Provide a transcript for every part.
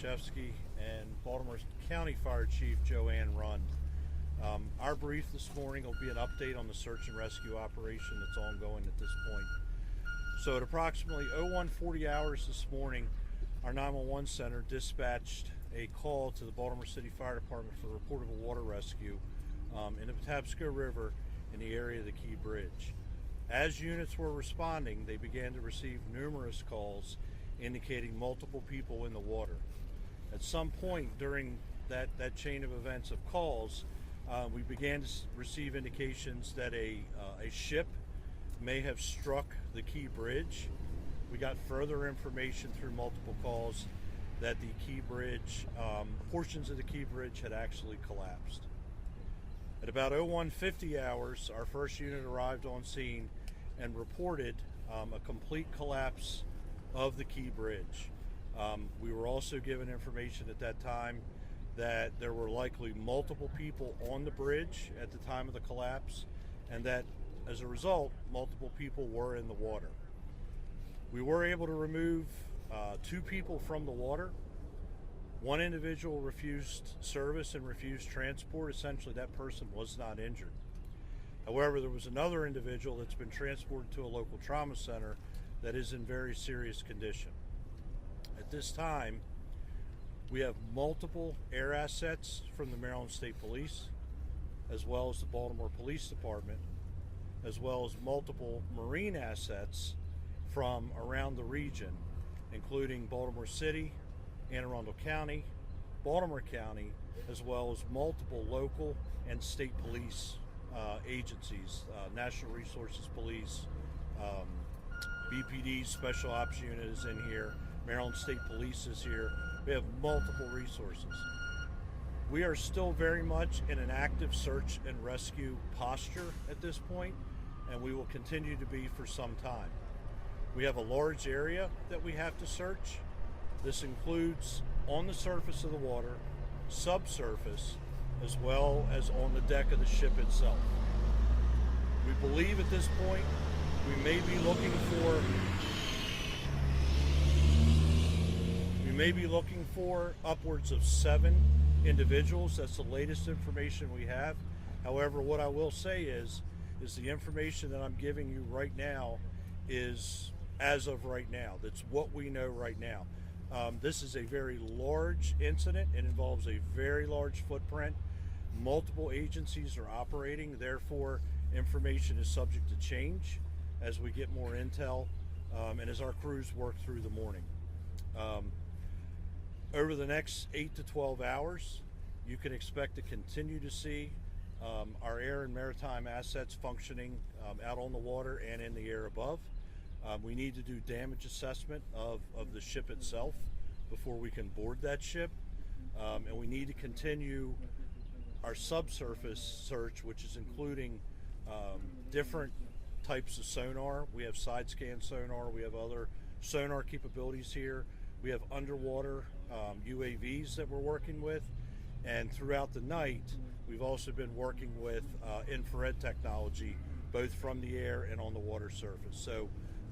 Bolshevsky and Baltimore County Fire Chief Joanne Rund. Our brief this morning will be an update on the search and rescue operation that's ongoing at this point. So at approximately 0140 hours this morning, our 911 center dispatched a call to the Baltimore City Fire Department for a report of a water rescue in the Patapsco River in the area of the Key Bridge. As units were responding, they began to receive numerous calls indicating multiple people in the water. At some point during that chain of events of calls, we began to receive indications that a ship may have struck the Key Bridge. We got further information through multiple calls that the Key Bridge, portions of the Key Bridge had actually collapsed. At about 0150 hours, our first unit arrived on scene and reported a complete collapse of the Key Bridge. We were also given information at that time that there were likely multiple people on the bridge at the time of the collapse, and that as a result, multiple people were in the water. We were able to remove 2 people from the water. One individual refused service and refused transport. Essentially, that person was not injured. However, there was another individual that's been transported to a local trauma center that is in very serious condition. At this time, we have multiple air assets from the Maryland State Police, as well as the Baltimore Police Department, as well as multiple marine assets from around the region, including Baltimore City, Anne Arundel County, Baltimore County, as well as multiple local and state police agencies, National Resources Police, BPD Special Ops Unit is in here, Maryland State Police is here. We have multiple resources. We are still very much in an active search and rescue posture at this point, and we will continue to be for some time. We have a large area that we have to search. This includes on the surface of the water, subsurface, as well as on the deck of the ship itself. We believe at this point we may be looking for upwards of 7 individuals. That's the latest information we have. However, what I will say is the information that I'm giving you right now is as of right now. That's what we know right now. This is a very large incident. It involves a very large footprint. Multiple agencies are operating. Therefore, information is subject to change as we get more intel and as our crews work through the morning. Over the next 8 to 12 hours, you can expect to continue to see our air and maritime assets functioning out on the water and in the air above. We need to do damage assessment of the ship itself before we can board that ship. And we need to continue our subsurface search, which is including different types of sonar. We have side scan sonar. We have other sonar capabilities here. We have underwater UAVs that we're working with. And throughout the night, we've also been working with infrared technology, both from the air and on the water surface. So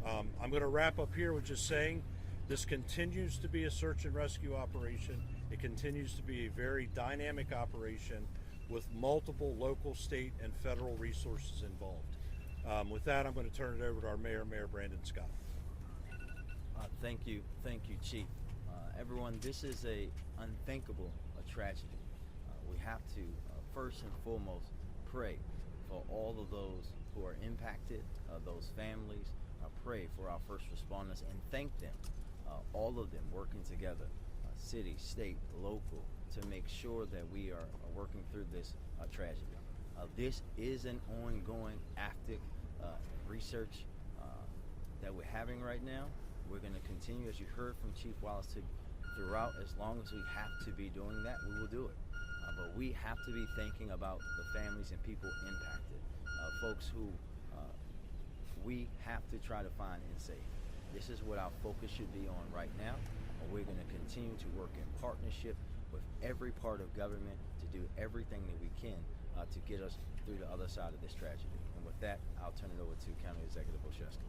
I'm going to wrap up here with just saying this continues to be a search and rescue operation. It continues to be a very dynamic operation with multiple local, state, and federal resources involved. With that, I'm going to turn it over to our Mayor, Mayor Brandon Scott. Thank you, Chief. Everyone, this is a unthinkable tragedy. We have to first and foremost pray for all of those who are impacted, those families. Pray for our first responders and thank them, all of them working together, city, state, local, to make sure that we are working through this tragedy. This is an ongoing active research that we're having right now. We're going to continue, as you heard from Chief Wallace, throughout. As long as we have to be doing that, we will do it. But we have to be thinking about the families and people impacted, folks who we have to try to find and save. This is what our focus should be on right now. We're going to continue to work in partnership with every part of government to do everything that we can to get us through the other side of this tragedy. And with that, I'll turn it over to County Executive Bolshevsky.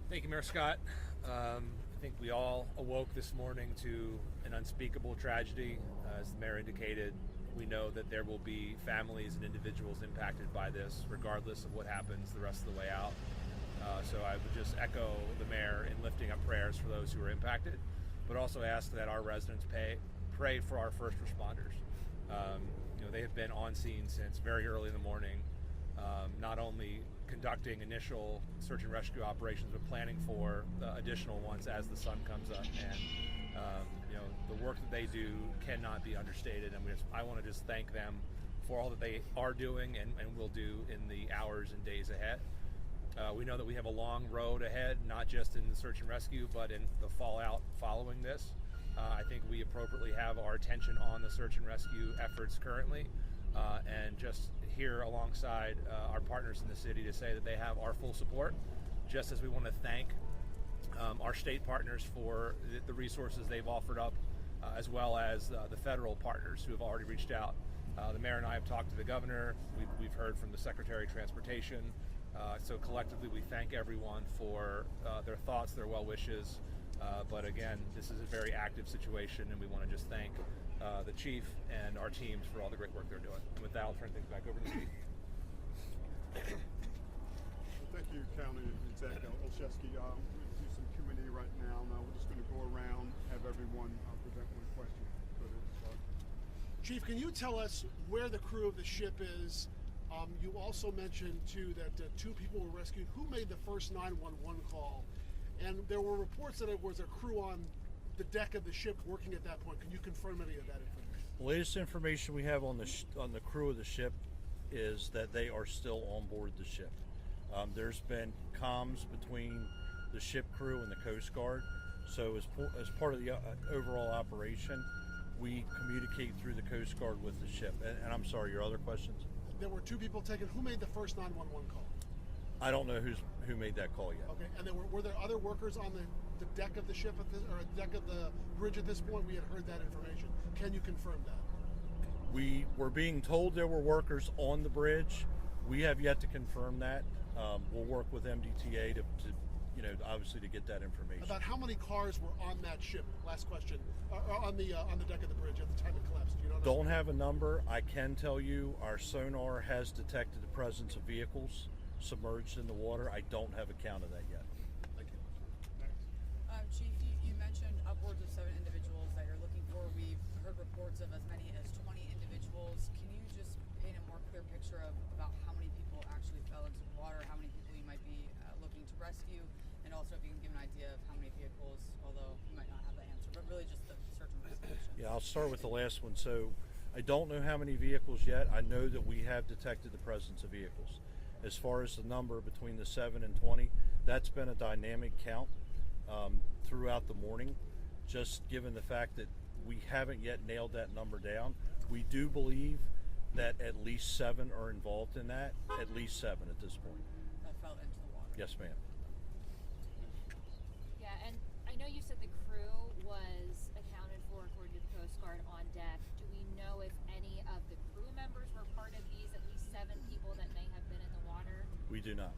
Thank you, Mayor Scott. I think we all awoke this morning to an unspeakable tragedy. As the mayor indicated, we know that there will be families and individuals impacted by this, regardless of what happens the rest of the way out. So I would just echo the mayor in lifting up prayers for those who are impacted, but also ask that our residents pray for our first responders. They have been on scene since very early in the morning, not only conducting initial search and rescue operations, but planning for additional ones as the sun comes up. And the work that they do cannot be understated. And I want to just thank them for all that they are doing and will do in the hours and days ahead. We know that we have a long road ahead, not just in the search and rescue, but in the fallout following this. I think we appropriately have our attention on the search and rescue efforts currently, and just here alongside our partners in the city to say that they have our full support, just as we want to thank our state partners for the resources they've offered up, as well as the federal partners who have already reached out. The mayor and I have talked to the governor. We've heard from the Secretary of Transportation. So collectively, we thank everyone for their thoughts, their well wishes. But again, this is a very active situation, and we want to just thank the chief and our teams for all the great work they're doing. And with that, I'll turn things back over to the chief. Thank you, County Executive Olszewski. We'll do some Q&A right now. Now we're just going to go around, have everyone present one question. Go ahead, start. Chief, can you tell us where the crew of the ship is? You also mentioned, too, that 2 people were rescued. Who made the first 911 call? And there were reports that it was a crew on the deck of the ship working at that point. Can you confirm any of that information? The latest information we have on the crew of the ship is that they are still on board the ship. There's been comms between the ship crew and the Coast Guard. So as part of the overall operation, we communicate through the Coast Guard with the ship. And I'm sorry, your other questions? There were 2 people taken. Who made the first 911 call? I don't know who made that call yet. Okay, and were there other workers on the deck of the ship or deck of the bridge at this point? We had heard that information. Can you confirm that? We were being told there were workers on the bridge. We have yet to confirm that. We'll work with MDTA to obviously to get that information. About how many cars were on that ship? Last question. On the deck of the bridge at the time it collapsed. You don't have a number. I can tell you our sonar has detected the presence of vehicles submerged in the water. I don't have a count of that yet. Thank you. Chief, you mentioned upwards of 7 individuals that you're looking for. We've heard reports of as many as 20 individuals. Can you just paint a more clear picture of about how many people actually fell into the water, how many people you might be looking to rescue, and also if you can give an idea of how many vehicles, although you might not have the answer, but really just the search and rescue mission? Yeah, I'll start with the last one. So I don't know how many vehicles yet. I know that we have detected the presence of vehicles. As far as the number between the 7 and 20, that's been a dynamic count throughout the morning, just given the fact that we haven't yet nailed that number down. We do believe that at least 7 are involved in that, at least 7 at this point. That fell into the water. Yes, ma'am. Yeah, and I know you said the crew was accounted for according to the Coast Guard on deck. Do we know if any of the crew members were part of these at least 7 people that may have been in the water? We do not.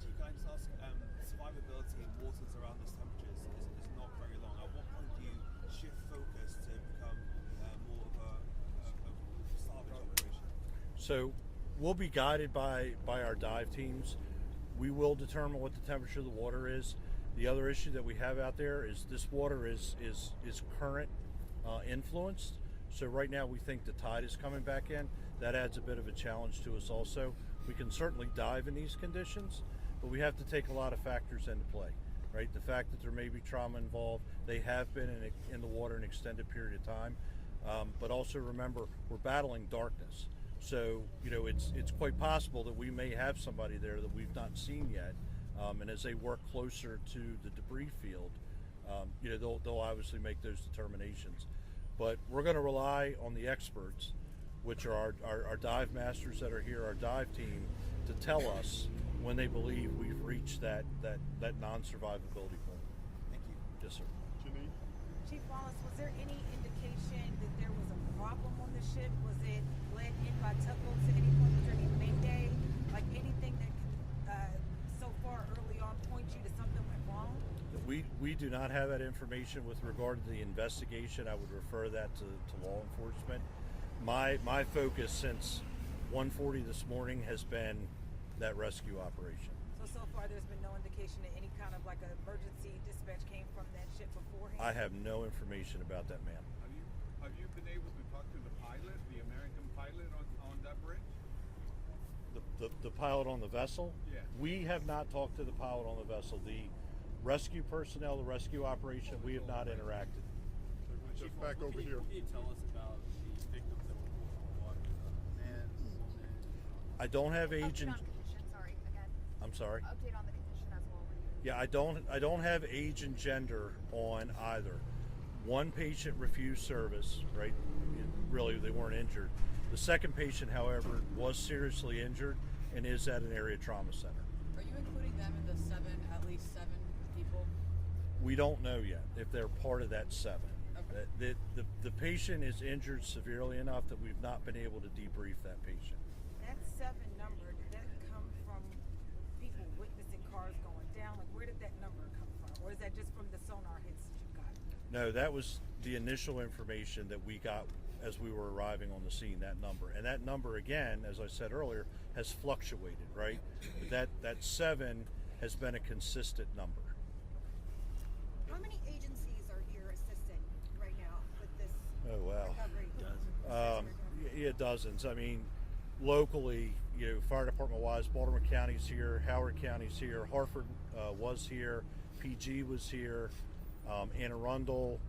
Chief, can I just ask, survivability in waters around these temperatures is not very long. At what point do you shift focus to become more of a salvage operation? So we'll be guided by our dive teams. We will determine what the temperature of the water is. The other issue that we have out there is this water is current influenced. So right now we think the tide is coming back in. That adds a bit of a challenge to us also. We can certainly dive in these conditions, but we have to take a lot of factors into play, right? The fact that there may be trauma involved, they have been in the water an extended period of time, but also remember we're battling darkness. So it's quite possible that we may have somebody there that we've not seen yet, and as they work closer to the debris field, they'll obviously make those determinations. But we're going to rely on the experts, which are our dive masters that are here, our dive team, to tell us when they believe we've reached that non-survivability point. Thank you. Yes, sir. Janine? Chief Wallace, was there any indication that there was a problem on the ship? Was it led in by tugboats at any point? Was there any mayday? Like anything that can, so far early on, point you to something went wrong? We do not have that information with regard to the investigation. I would refer that to law enforcement. My focus since 1:40 this morning has been that rescue operation. So far there's been no indication that any kind of like an emergency dispatch came from that ship beforehand? I have no information about that, ma'am. Have you been able to talk to the pilot, the American pilot on that bridge? The pilot on the vessel? Yeah. We have not talked to the pilot on the vessel. The rescue personnel, the rescue operation, we have not interacted. Just back over here. Can you tell us about the victims that were caught in the water? Man, woman. I don't have age and Update on condition, sorry, again. I'm sorry. Update on the condition as well. Yeah, I don't have age and gender on either. One patient refused service, right? Really, they weren't injured. The second patient, however, was seriously injured and is at an area trauma center. Are you including them in the at least seven people? We don't know yet if they're part of that 7. Okay. The patient is injured severely enough that we've not been able to debrief that patient. That 7 number, did that come from people witnessing cars going down? Like, where did that number come from? Or is that just from the sonar hits that you got? No, that was the initial information that we got as we were arriving on the scene, that number. And that number, again, as I said earlier, has fluctuated, right? But that 7 has been a consistent number. How many agencies are here assisting right now with this Oh, wow. recovery? Yeah, dozens. I mean, locally, fire department wise, Baltimore County's here, Howard County's here, Hartford was here, PG was here, Anne Arundel,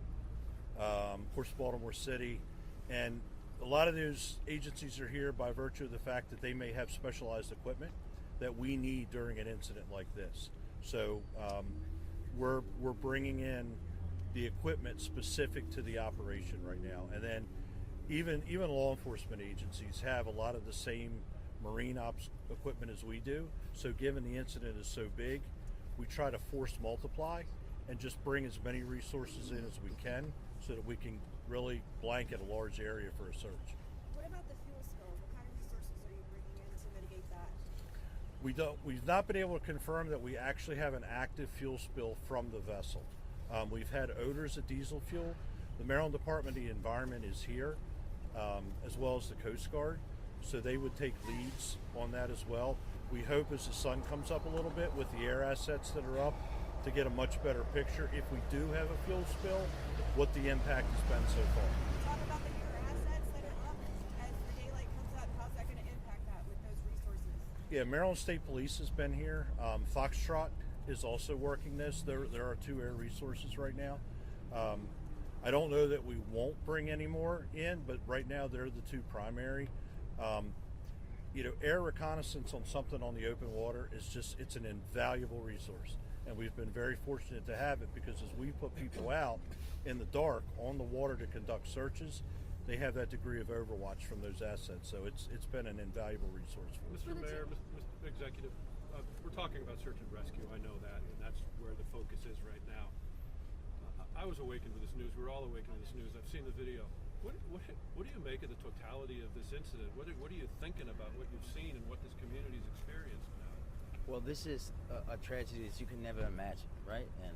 of course, Baltimore City. And a lot of those agencies are here by virtue of the fact that they may have specialized equipment that we need during an incident like this. So we're bringing in the equipment specific to the operation right now. And then even law enforcement agencies have a lot of the same marine ops equipment as we do. So given the incident is so big, we try to force multiply and just bring as many resources in as we can so that we can really blanket a large area for a search. What about the fuel spill? What kind of resources are you bringing in to mitigate that? We've not been able to confirm that we actually have an active fuel spill from the vessel. We've had odors of diesel fuel. The Maryland Department of the Environment is here, as well as the Coast Guard, so they would take leads on that as well. We hope as the sun comes up a little bit with the air assets that are up to get a much better picture, if we do have a fuel spill, what the impact has been so far. Talk about the air assets that are up as the daylight comes up. How's that going to impact that with those resources? Yeah, Maryland State Police has been here. Foxtrot is also working this. There are 2 air resources right now. I don't know that we won't bring any more in, but right now they're the 2 primary. Air reconnaissance on something on the open water it's an invaluable resource. And we've been very fortunate to have it because as we put people out in the dark on the water to conduct searches, they have that degree of overwatch from those assets. So it's been an invaluable resource for us. Mr. Mayor, Mr. Executive, we're talking about search and rescue. I know that, and that's where the focus is right now. I was awakened with this news. We're all awakened with this news. I've seen the video. What do you make of the totality of this incident? What are you thinking about what you've seen and what this community's experienced now? Well, this is a tragedy that you can never imagine, right? And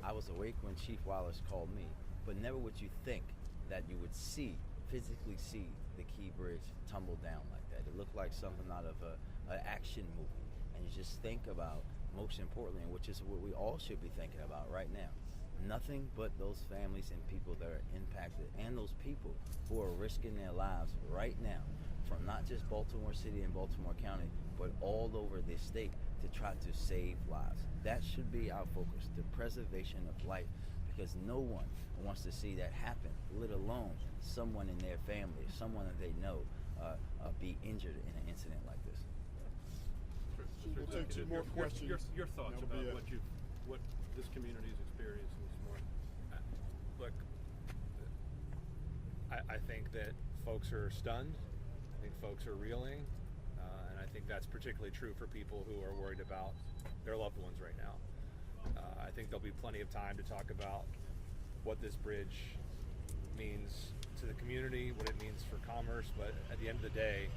I was awake when Chief Wallace called me, but never would you think that you would physically see the Key Bridge tumble down like that. It looked like something out of an action movie. And you just think about, most importantly, and which is what we all should be thinking about right now, nothing but those families and people that are impacted, and those people who are risking their lives right now from not just Baltimore City and Baltimore County, but all over this state to try to save lives. That should be our focus, the preservation of life, because no one wants to see that happen, let alone someone in their family, someone that they know be injured in an incident like this. We'll take 2 more questions. Your thoughts That'll about be what this community is experiencing this morning. Look, I think that folks are stunned. I think folks are reeling. And I think that's particularly true for people who are worried about their loved ones right now. I think there'll be plenty of time to talk about what this bridge means to the community, what it means for commerce, but at the end of the day,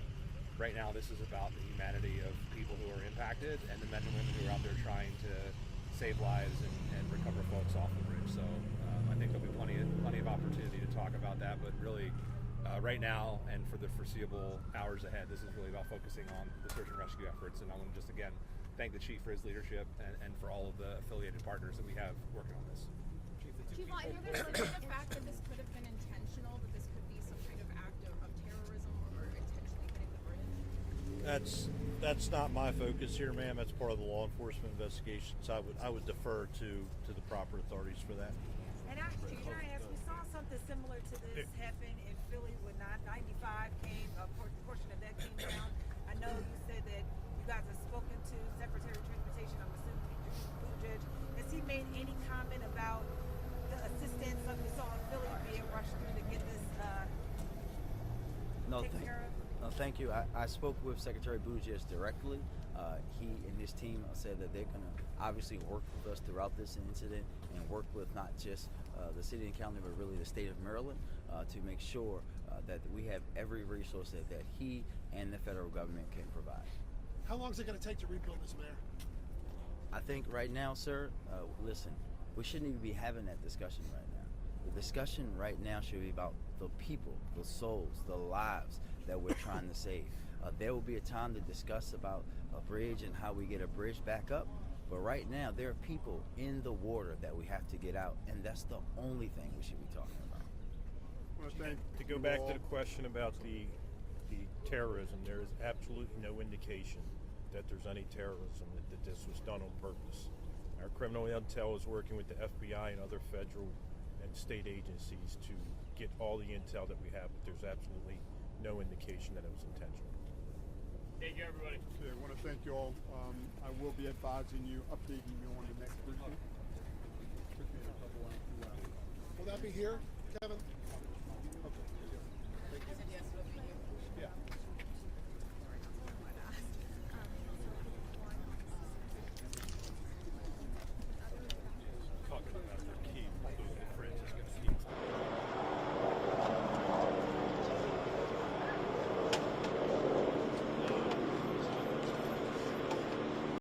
right now this is about the humanity of people who are impacted and the men and women who are out there trying to save lives and recover folks off the bridge. So I think there'll be plenty of opportunity to talk about that. But really, right now and for the foreseeable hours ahead, this is really about focusing on the search and rescue efforts. And I want to just again thank the chief for his leadership and for all of the affiliated partners that we have working on this. Chief, are you guys looking at the fact that this could have been intentional, that this could be some kind of act of terrorism or intentionally hitting the bridge? That's not my focus here, ma'am. That's part of the law enforcement investigations. I would defer to the proper authorities for that. And actually, can I ask, we saw something similar to this happen in Philly when 95 came, a portion of that came down. I know you said that you guys have spoken to Secretary of Transportation, I'm assuming Buttigieg. Has he made any comment about the assistance like we saw in Philly being rushed through to get this taken care of? No, thank you. I spoke with Secretary Buttigieg directly. He and his team said that they're going to obviously work with us throughout this incident and work with not just the city and county, but really the state of Maryland to make sure that we have every resource that he and the federal government can provide. How long is it going to take to rebuild this, Mayor? I think right now, sir, listen, we shouldn't even be having that discussion right now. The discussion right now should be about the people, the souls, the lives that we're trying to save. There will be a time to discuss about a bridge and how we get a bridge back up. But right now, there are people in the water that we have to get out, and that's the only thing we should be talking about. Well, To go back to the question about the terrorism, there is absolutely no indication that there's any terrorism, that this was done on purpose. Our criminal intel is working with the FBI and other federal and state agencies to get all the intel that we have, but there's absolutely no indication that it was intentional. Thank you, everybody. Okay, I want to thank you all. I will be advising you, updating you on the next briefing. Took me a couple hours. Will that be here, Kevin?